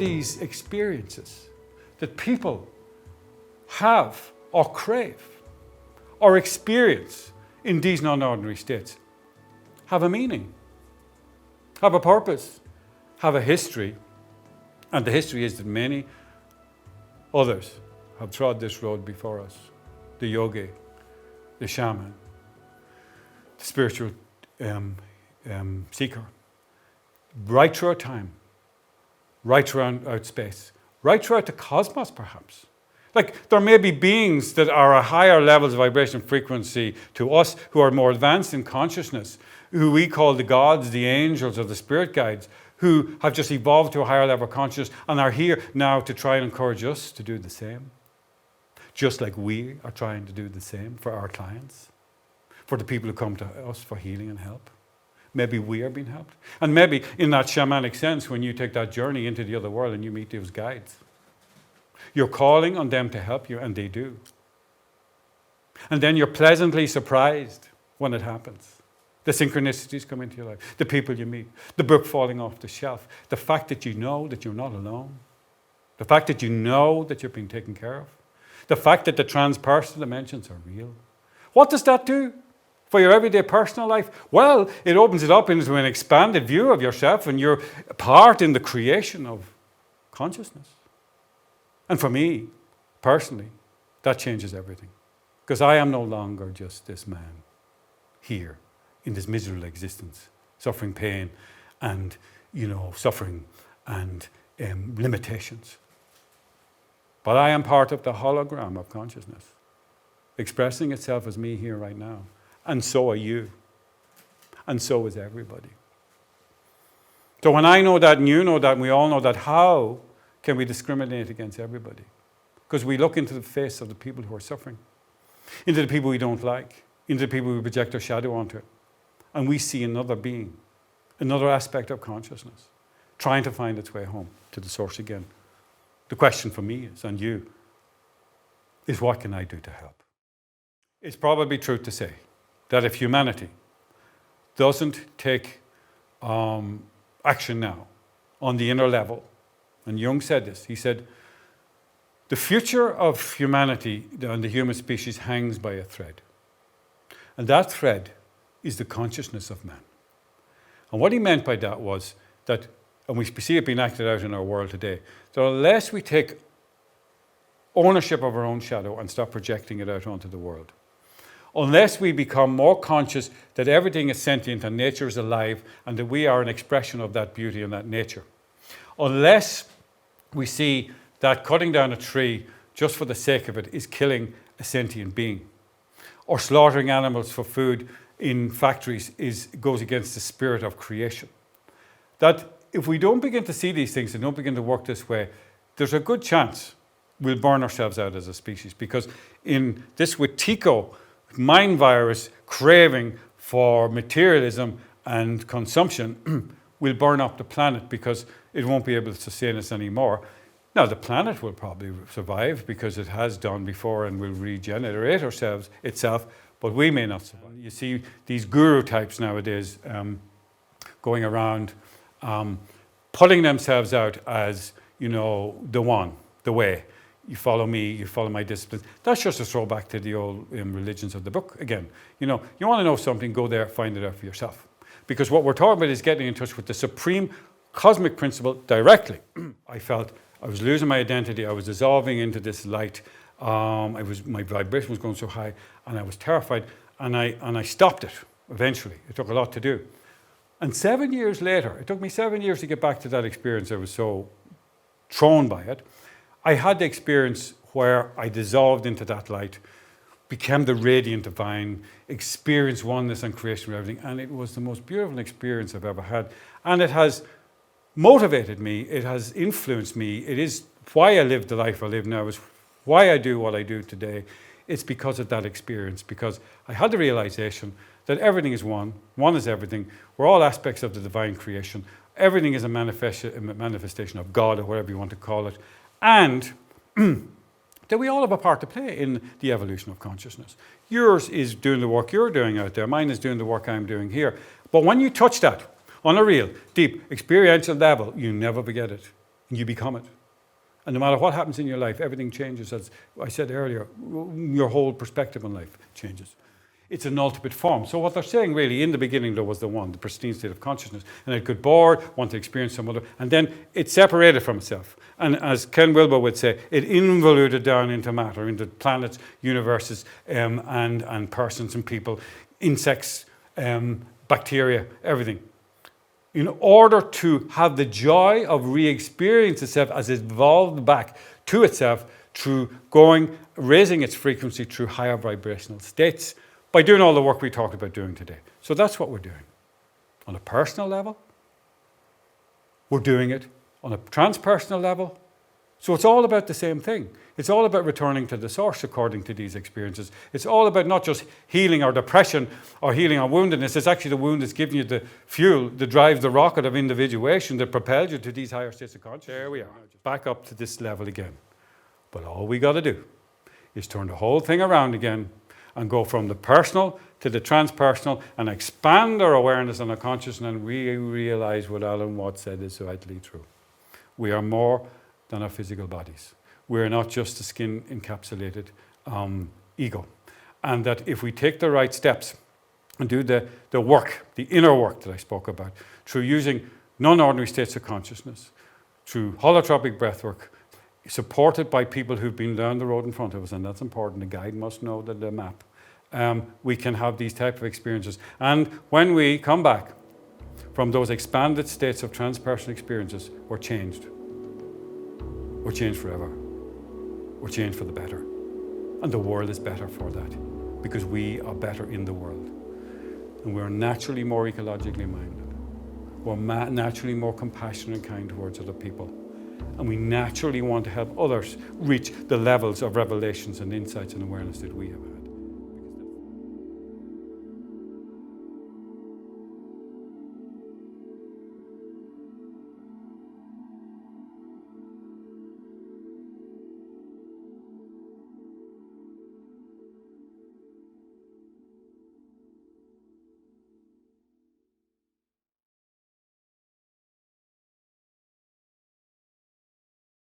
these experiences that people have or crave or experience in these non-ordinary states have a meaning, have a purpose, have a history. And the history is that many others have trod this road before us. The yogi, the shaman, the spiritual seeker. Right throughout time, right throughout space, right throughout the cosmos perhaps. Like there may be beings that are at higher levels of vibration frequency to us who are more advanced in consciousness, who we call the gods, the angels, or the spirit guides, who have just evolved to a higher level of consciousness and are here now to try and encourage us to do the same. Just like we are trying to do the same for our clients, for the people who come to us for healing and help. Maybe we are being helped. And maybe in that shamanic sense, when you take that journey into the other world and you meet those guides, you're calling on them to help you, and they do. And then you're pleasantly surprised when it happens. The synchronicities come into your life, the people you meet, the book falling off the shelf, the fact that you know that you're not alone, the fact that you know that you're being taken care of, the fact that the transpersonal dimensions are real. What does that do for your everyday personal life? Well, it opens it up into an expanded view of yourself and your part in the creation of consciousness. And for me, personally, that changes everything. Because I am no longer just this man here in this miserable existence, suffering pain and, suffering and limitations. But I am part of the hologram of consciousness, expressing itself as me here right now. And so are you. And so is everybody. So when I know that and you know that and we all know that, how can we discriminate against everybody? Because we look into the face of the people who are suffering, into the people we don't like, into the people we project our shadow onto, and we see another being, another aspect of consciousness, trying to find its way home to the source again. The question for me is, and you, is what can I do to help? It's probably true to say that if humanity doesn't take action now on the inner level, and Jung said this, he said, the future of humanity and the human species hangs by a thread. And that thread is the consciousness of man. And what he meant by that was that, and we see it being acted out in our world today, that unless we take ownership of our own shadow and stop projecting it out onto the world, unless we become more conscious that everything is sentient and nature is alive and that we are an expression of that beauty and that nature, unless we see that cutting down a tree just for the sake of it is killing a sentient being, or slaughtering animals for food in factories goes against the spirit of creation. That if we don't begin to see these things and don't begin to work this way, there's a good chance we'll burn ourselves out as a species, because in this Wetiko mind virus craving for materialism and consumption will burn up the planet because it won't be able to sustain us anymore. Now, the planet will probably survive because it has done before and will regenerate itself, but we may not survive. You see these guru types nowadays going around putting themselves out as, the one, the way. You follow me, you follow my discipline. That's just a throwback to the old religions of the book again. You want to know something, go there, find it out for yourself. Because what we're talking about is getting in touch with the supreme cosmic principle directly. I felt I was losing my identity. I was dissolving into this light. My vibration was going so high, and I was terrified. And I stopped it eventually. It took a lot to do. And 7 years later, it took me 7 years to get back to that experience. I was so thrown by it. I had the experience where I dissolved into that light, became the radiant divine, experienced oneness and creation with everything. And it was the most beautiful experience I've ever had. And it has motivated me. It has influenced me. It is why I live the life I live now. It's why I do what I do today. It's because of that experience, because I had the realization that everything is one. One is everything. We're all aspects of the divine creation. Everything is a manifestation of God, or whatever you want to call it. And that we all have a part to play in the evolution of consciousness. Yours is doing the work you're doing out there. Mine is doing the work I'm doing here. But when you touch that on a real, deep, experiential level, you never forget it. and you become it. And no matter what happens in your life, everything changes. As I said earlier, your whole perspective on life changes. It's an ultimate form. So what they're saying really, in the beginning there was the one, the pristine state of consciousness, and it got bored, want to experience some other, and then it separated from itself. And as Ken Wilber would say, it involuted down into matter, into planets, universes, and persons and people, insects, bacteria, everything. In order to have the joy of re-experience itself as it evolved back to itself through raising its frequency through higher vibrational states, by doing all the work we talked about doing today. So that's what we're doing. On a personal level, we're doing it on a transpersonal level. So it's all about the same thing. It's all about returning to the source according to these experiences. It's all about not just healing our depression or healing our woundedness. It's actually the wound that's giving you the fuel that drives the rocket of individuation that propels you to these higher states of consciousness. There we are. Back up to this level again. But all we got to do is turn the whole thing around again and go from the personal to the transpersonal and expand our awareness and our consciousness, and we realize what Alan Watts said is vitally true. We are more than our physical bodies. We're not just a skin encapsulated ego. And that if we take the right steps and do the work, the inner work that I spoke about, through using non-ordinary states of consciousness, through holotropic breathwork, supported by people who've been down the road in front of us, and that's important. The guide must know the map. We can have these type of experiences. And when we come back from those expanded states of transpersonal experiences, we're changed. We're changed forever. We're changed for the better. And the world is better for that, because we are better in the world. And we're naturally more ecologically minded. We're naturally more compassionate and kind towards other people. And we naturally want to help others reach the levels of revelations and insights and awareness that we have.